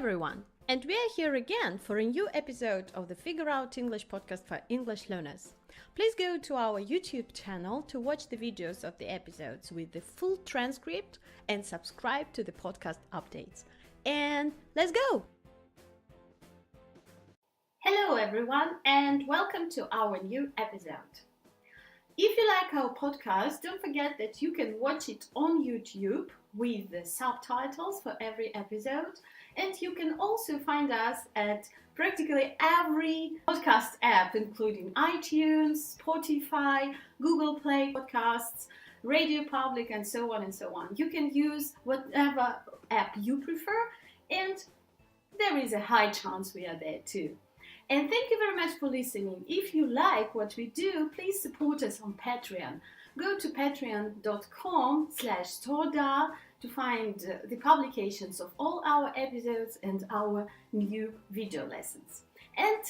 everyone, and we are here again for a new episode of the Figure Out English podcast for English learners. Please go to our YouTube channel to watch the videos of the episodes with the full transcript and subscribe to the podcast updates. And let's go! Hello everyone, and welcome to our new episode. If you like our podcast, don't forget that you can watch it on YouTube with the subtitles for every episode, and you can also find us at practically every podcast app, including iTunes, Spotify, Google Play Podcasts, Radio Public, and so on and so on. You can use whatever app you prefer, and there is a high chance we are there too. And thank you very much for listening. If you like what we do, please support us on Patreon. Go to patreon.com/Torda to find the publications of all our episodes and our new video lessons. And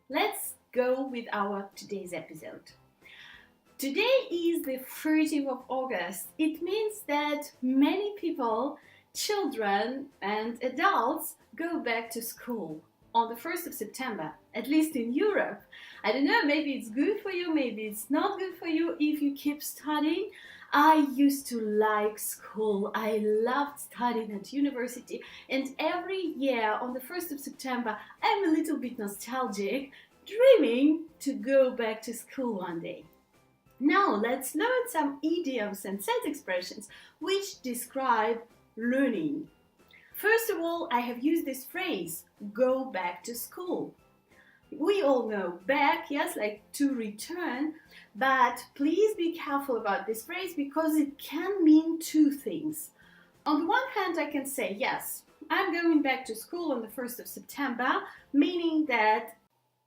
let's go with our today's episode. Today is the 30th of August. It means that many people, children and adults, go back to school on the 1st of September, at least in Europe. I don't know, maybe it's good for you, maybe it's not good for you if you keep studying. I used to like school. I loved studying at university, and every year on the 1st of September, I'm a little bit nostalgic, dreaming to go back to school one day. Now let's learn some idioms and set expressions which describe learning. First of all, I have used this phrase, go back to school. We all know back, yes, like to return, but please be careful about this phrase because it can mean two things. On the one hand, I can say, yes, I'm going back to school on the 1st of September, meaning that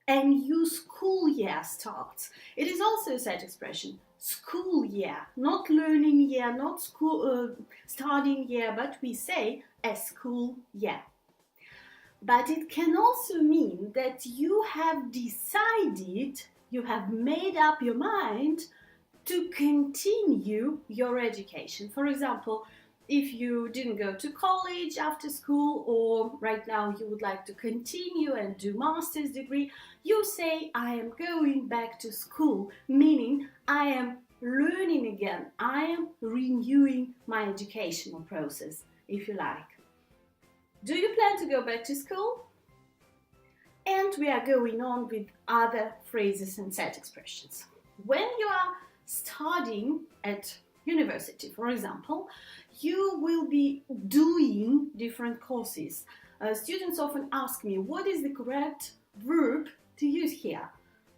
a new school year starts. It is also a set expression, school year, not learning year, not school studying year, but we say a school year. But it can also mean that you have decided, you have made up your mind to continue your education. For example, if you didn't go to college after school, or right now you would like to continue and do master's degree, you say, I am going back to school, meaning I am learning again. I am renewing my educational process, if you like. Do you plan to go back to school? And we are going on with other phrases and set expressions. When you are studying at university, for example, you will be doing different courses. Students often ask me, what is the correct verb to use here?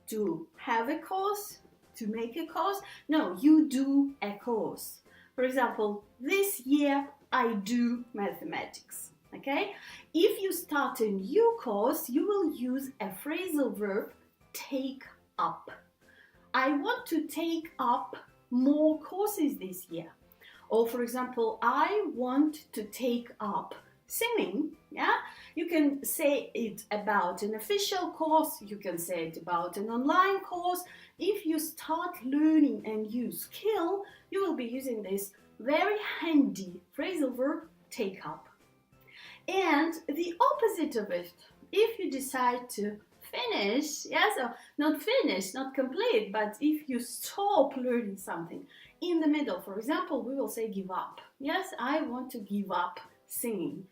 To have a course? To make a course? No, you do a course. For example, this year I do mathematics. Okay? If you start a new course, you will use a phrasal verb, take up. I want to take up more courses this year. Or for example, I want to take up singing. Yeah? You can say it about an official course, you can say it about an online course. If you start learning a new skill, you will be using this very handy phrasal verb, take up. And the opposite of it, if you decide to finish, yes, or not finish, not complete, but if you stop learning something in the middle, for example, we will say give up. Yes, I want to give up singing.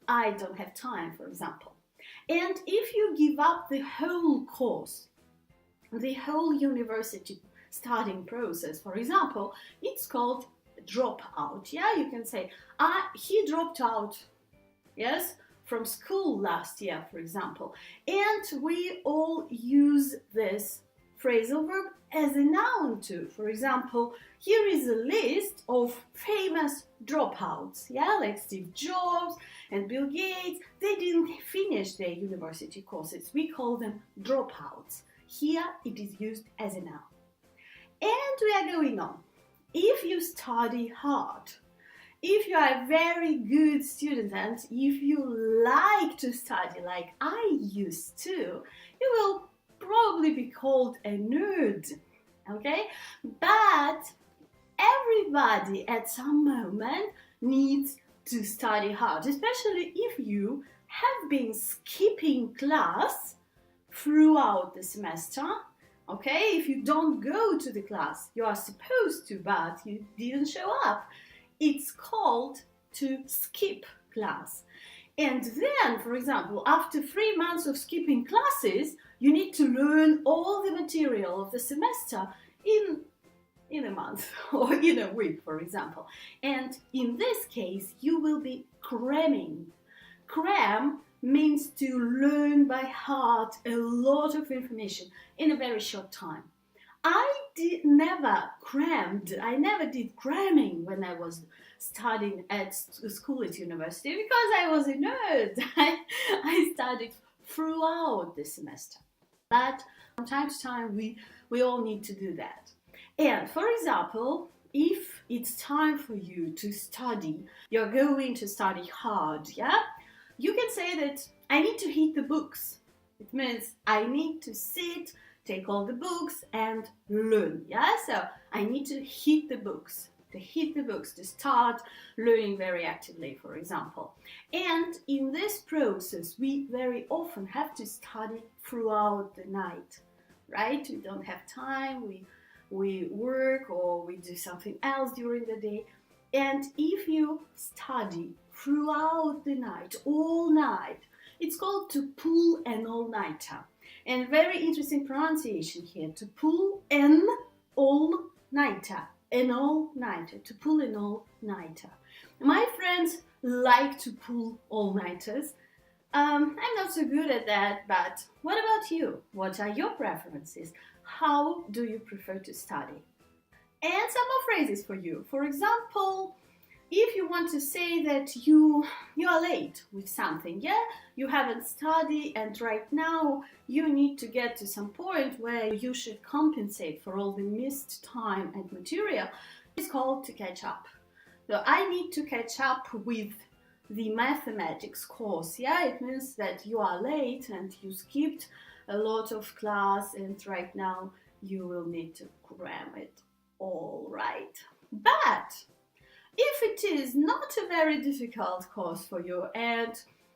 I don't have time, for example. And if you give up the whole course, the whole university studying process, for example, it's called drop out. Yeah, you can say, he dropped out, yes, from school last year, for example. And we all use this phrasal verb as a noun too. For example, here is a list of famous dropouts, yeah, like Steve Jobs and Bill Gates. They didn't finish their university courses. We call them dropouts. Here it is used as a noun. And we are going on. If you study hard, if you are a very good student and if you like to study like I used to, you will probably be called a nerd, okay? But everybody at some moment needs to study hard, especially if you have been skipping class throughout the semester. Okay, if you don't go to the class, you are supposed to, but you didn't show up, it's called to skip class. And then, for example, after 3 months of skipping classes, you need to learn all the material of the semester in a month or in a week, for example. And in this case, you will be cramming. Cram means to learn by heart a lot of information in a very short time. I never did cramming when I was studying at school at university because I was a nerd. I studied throughout the semester. But from time to time, we all need to do that. And for example, if it's time for you to study, you're going to study hard, yeah? You can say that I need to hit the books. It means I need to sit, take all the books and learn, yeah? So I need to hit the books, to start learning very actively, for example. And in this process, we very often have to study throughout the night, right? We don't have time, we work or we do something else during the day. And if you study throughout the night, all night, it's called to pull an all-nighter. And very interesting pronunciation here, to pull an all-nighter. An all-nighter, to pull an all-nighter. My friends like to pull all-nighters. I'm not so good at that, but what about you? What are your preferences? How do you prefer to study? And some more phrases for you. For example, if you want to say that you are late with something, yeah? You haven't studied and right now you need to get to some point where you should compensate for all the missed time and material, it's called to catch up. So I need to catch up with the mathematics course, yeah? It means that you are late and you skipped a lot of class and right now you will need to cram it all, right? But if it is not a very difficult course for you and,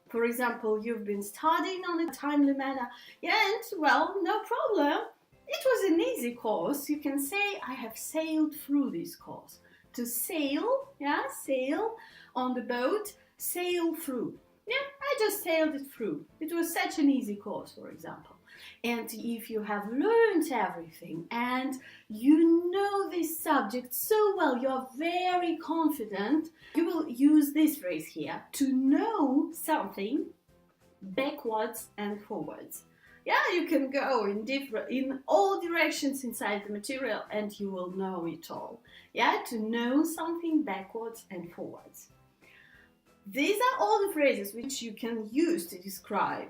for example, you've been studying on a timely manner, yeah, and, well, no problem. It was an easy course. You can say, I have sailed through this course. To sail, yeah, sail on the boat, sail through. Yeah, I just sailed it through. It was such an easy course, for example. And if you have learned everything and you know this subject so well, you're very confident, you will use this phrase here, to know something backwards and forwards. Yeah, you can go in all directions inside the material and you will know it all. Yeah, to know something backwards and forwards. These are all the phrases which you can use to describe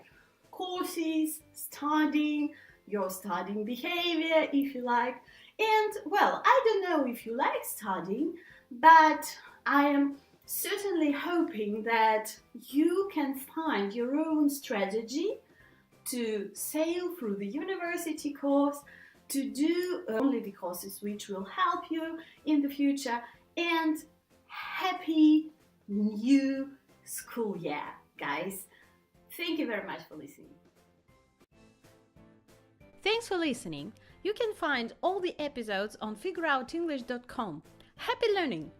courses, studying, your studying behavior, if you like. And, well, I don't know if you like studying, but I am certainly hoping that you can find your own strategy to sail through the university course, to do only the courses which will help you in the future, and happy new school year, guys. Thank you very much for listening. Thanks for listening. You can find all the episodes on figureoutenglish.com. Happy learning!